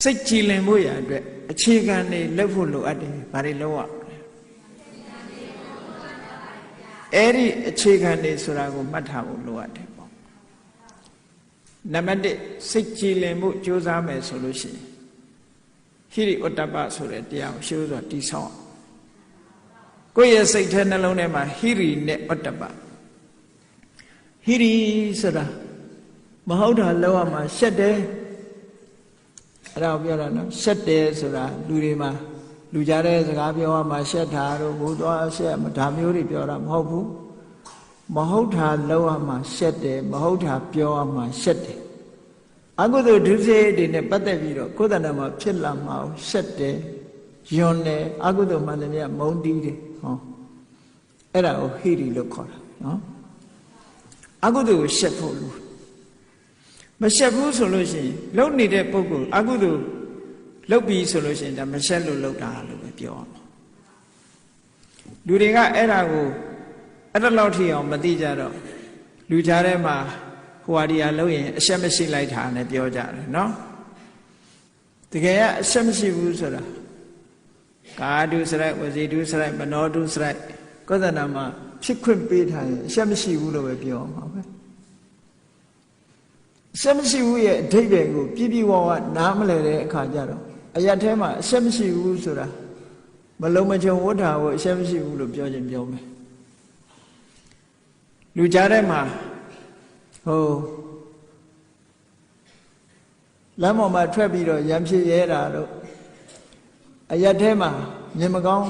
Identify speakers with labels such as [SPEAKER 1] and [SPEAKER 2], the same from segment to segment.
[SPEAKER 1] စိတ်ကြည်လင်မှုရအတွက်အခြေခံတွေလုပ်ဖို့လိုအပ်တယ်ဘာတွေလုပ်ရအဲ့ဒီအခြေခံတွေဆိုတာကိုမှတ်ထားဖို့လိုအပ်တယ်ပေါ့နံပါတ်1စိတ်ကြည်လင်မှုကြိုးစားမယ်ဆိုလို့ရှိရင်ဟိရိဩတ္တပဆိုတဲ့တရားကိုရှုစွာတည်ဆောက်ကိုယ့်ရဲ့စိတ်ထဲနှလုံးထဲမှာဟိရိနဲ့ဩတ္တပဟိရိဆိုတာမဟုတ်တာလောက်ရမှာရှက်တယ်အဲ့ဒါပြောတာနော်ရှက်တယ်ဆိုတာလူတွေမှာလူကြတဲ့စကားပြောရမှာရှက်တာတို့ဘိုးသွားရှက်ဒါမျိုးတွေပြောတာမဟုတ်ဘူးမဟုတ်တာလောက်ရမှာရှက်တယ်မဟုတ်တာပြောရမှာရှက်တယ်အကုသိုလ်ဒုစရိုက်တွေနဲ့ပတ်သက်ပြီးတော့ကိုယ်တဏ္ဍာမှာဖြစ်လာမှာရှက်တယ်ယွန်းတယ်အကုသိုလ်မှန်တယ်မြတ်မုန်းတီးတယ်ဟောအဲ့ဒါကိုဟိရိလို့ခေါ်တာနော်အကုသိုလ်ကိုရှက်ဖို့လို့မရှက်ဘူးဆိုလို့ရှိရင်လုံနေတဲ့ပုဂ္ဂိုလ်အကုသိုလ်လုပ်ပြီးဆိုလို့ရှိရင်ဒါမရှက်လို့လုပ်တာလို့ပဲပြောအောင်လူတွေကအဲ့ဒါကိုအဲ့ဒါလောက်ထိအောင်မသိကြတော့လူကြားထဲမှာဟိုဟာဒီဟာလုပ်ရင်အရှက်မရှိလိုက်တာနဲ့ပြောကြတယ်နော်တကယ်ကအရှက်မရှိဘူးဆိုတာကာတုစရိုက်ဝစီတုစရိုက်မနောတုစရိုက်ကောသနာမှာဖြစ်ခွင့်ပေးထားရင်အရှက်မရှိဘူးလို့ပဲပြောမှာပဲအရှက်မရှိဘူးရဲ့အဓိပ္ပာယ်ကိုပြည့်ပြည့်ဝဝနားမလည်တဲ့အခါကျတော့အရာထဲမှာအရှက်မရှိဘူးဆိုတာမလုံးမချုံဝဋ္ဌာကိုအရှက်မရှိဘူးလို့ပြောခြင်းပြောမယ်လူကြားထဲမှာဟိုလမ်းပေါ်မှာထွက်ပြီးတော့ရံဖြစ်ရဲတာတို့အရာထဲမှာမြင်မကောင်း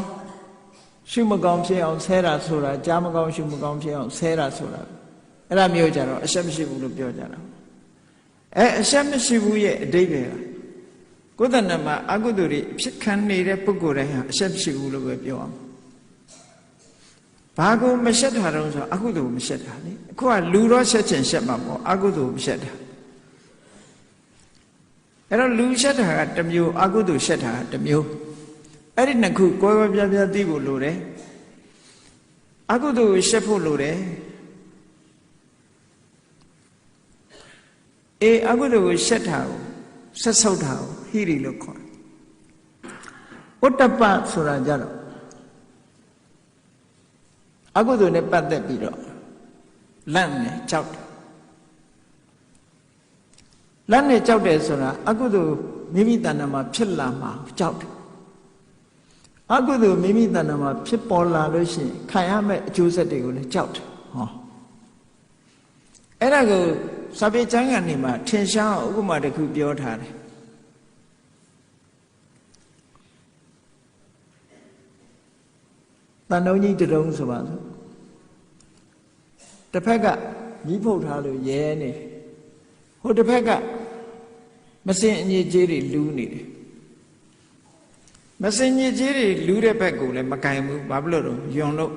[SPEAKER 1] ရှုမကောင်းဖြစ်အောင်ဆဲတာဆိုတာကြားမကောင်းရှုမကောင်းဖြစ်အောင်ဆဲတာဆိုတာအဲ့ဒါမျိုးကြတော့အရှက်မရှိဘူးလို့ပြောကြတာအရှက်မရှိဘူးရဲ့အဓိပ္ပာယ်ကကိုယ်တဏ္ဍာမှာအကုသိုလ်တွေဖြစ်ခံနေတဲ့ပုဂ္ဂိုလ်တိုင်းဟာအရှက်မရှိဘူးလို့ပဲပြောအောင်ဘာကိုမရှက်တာတော့ဆိုအကုသိုလ်မရှက်တာလေအခုကလူတော့ရှက်ချင်ရှက်မှာပေါ့အကုသိုလ်မရှက်တာအဲ့တော့လူရှက်တာကတစ်မျိုးအကုသိုလ်ရှက်တာကတစ်မျိုးအဲ့ဒီနှစ်ခုကွဲကွဲပြားပြားသိဖို့လိုတယ်အကုသိုလ်ကိုရှက်ဖို့လိုတယ်အကုသိုလ်ကိုရှက်တာကိုဆက်ဆုပ်တာကိုဟိရိလို့ခေါ်တယ်ဩတ္တပဆိုတာကြတော့အကုသိုလ်နဲ့ပတ်သက်ပြီးတော့လန့်နေကြောက်တယ်လန့်နေကြောက်တယ်ဆိုတာအကုသိုလ်မိမိတဏ္ဍာမှာဖြစ်လာမှာကြောက်တယ်အကုသိုလ်မိမိတဏ္ဍာမှာဖြစ်ပေါ်လာလို့ရှိရင်ခံရမယ့်အကျိုးဆက်တွေကိုလည်းကြောက်တယ်ဟောအဲ့ဒါကိုစာပေကျမ်းဂန်တွေမှာထင်ရှားဥပမာတစ်ခုပြောထားတယ်တန်တုံးကြီးတုံးဆိုပါစို့တစ်ဖက်ကမိဖုတ်ထားလို့ရဲနေဟိုတစ်ဖက်ကမစင်အညစ်အကြေးတွေလူးနေတယ်မစင်ညစ်အကြေးတွေလူးတဲ့ဘက်ကိုလည်းမကင်ဘူးဘာဖြစ်လို့တော့ယွန်လို့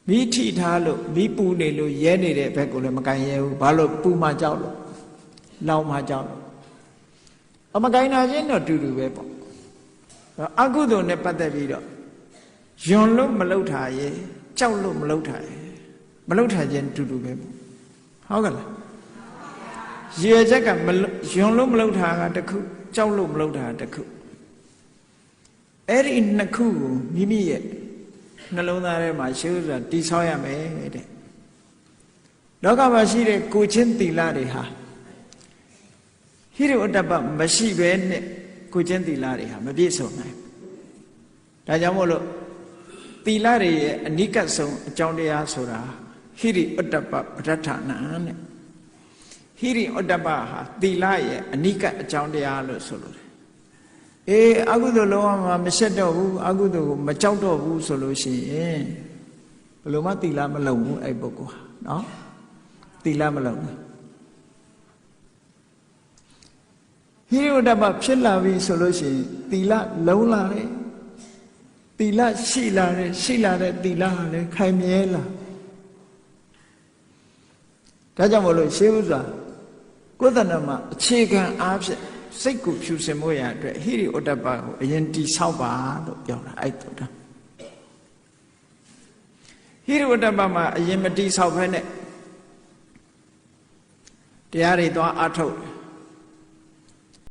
[SPEAKER 1] မိထိထားလို့မိပူနေလို့ရဲနေတဲ့ဘက်ကိုလည်းမကင်ရဲဘူးဘာလို့ပူမှကြောက်လို့လောင်မှကြောက်လို့အမကင်နာချင်းတော့တူတူပဲပေါ့အကုသိုလ်နဲ့ပတ်သက်ပြီးတော့ယွန်လို့မလုပ်ထားရဲ့ကြောက်လို့မလုပ်ထားရဲ့မလုပ်ထားခြင်းတူတူပဲပေါ့ဟုတ်ကဲ့လားရည်ချက်ကယွန်လို့မလုပ်ထားကတစ်ခုကြောက်လို့မလုပ်ထားတစ်ခုအဲ့ဒီနှစ်ခုကိုမိမိရဲ့နှလုံးသားထဲမှာရှုဆိုတာတိဆောက်ရမယ်တဲ့လောကမှာရှိတဲ့ကိုချင်းသီလတွေဟာဟိရိဩတ္တပမရှိဘဲနဲ့ကိုချင်းသီလတွေဟာမပြည့်စုံနိုင်ဒါကြောင့်မို့လို့သီလတွေရဲ့အနိကဆုံးအကြောင်းတရားဆိုတာဟိရိဩတ္တပပဋ္ဌာနာနဲ့ဟိရိဩတ္တပဟာသီလရဲ့အနိကအကြောင်းတရားလို့ဆိုလို့အကုသိုလ်လုံးဝမရှက်တော့ဘူးအကုသိုလ်ကိုမကြောက်တော့ဘူးဆိုလို့ရှိရင်ဘယ်လိုမှသီလမလုံဘူးအဲ့ပုဂ္ဂိုလ်ဟာနော်သီလမလုံဘူးဟိရိဩတ္တပဖြစ်လာပြီဆိုလို့ရှိရင်သီလလုံလာတယ်သီလရှိလာတဲ့သီလဟာလည်းခိုင်မြဲလာဒါကြောင့်မို့လို့ရှေးဥစွာကိုယ်တဏ္ဍာမှာအခြေခံအားဖြင့်စိတ်ကိုဖြူစင်မှုရအတွက်ဟိရိဩတ္တပကိုအရင်တိဆောက်ပါလို့ပြောတာအဲ့တော့ဟိရိဩတ္တပမှာအရင်မတိဆောက်ဖဲနဲ့တရားတွေသွားအထုတ်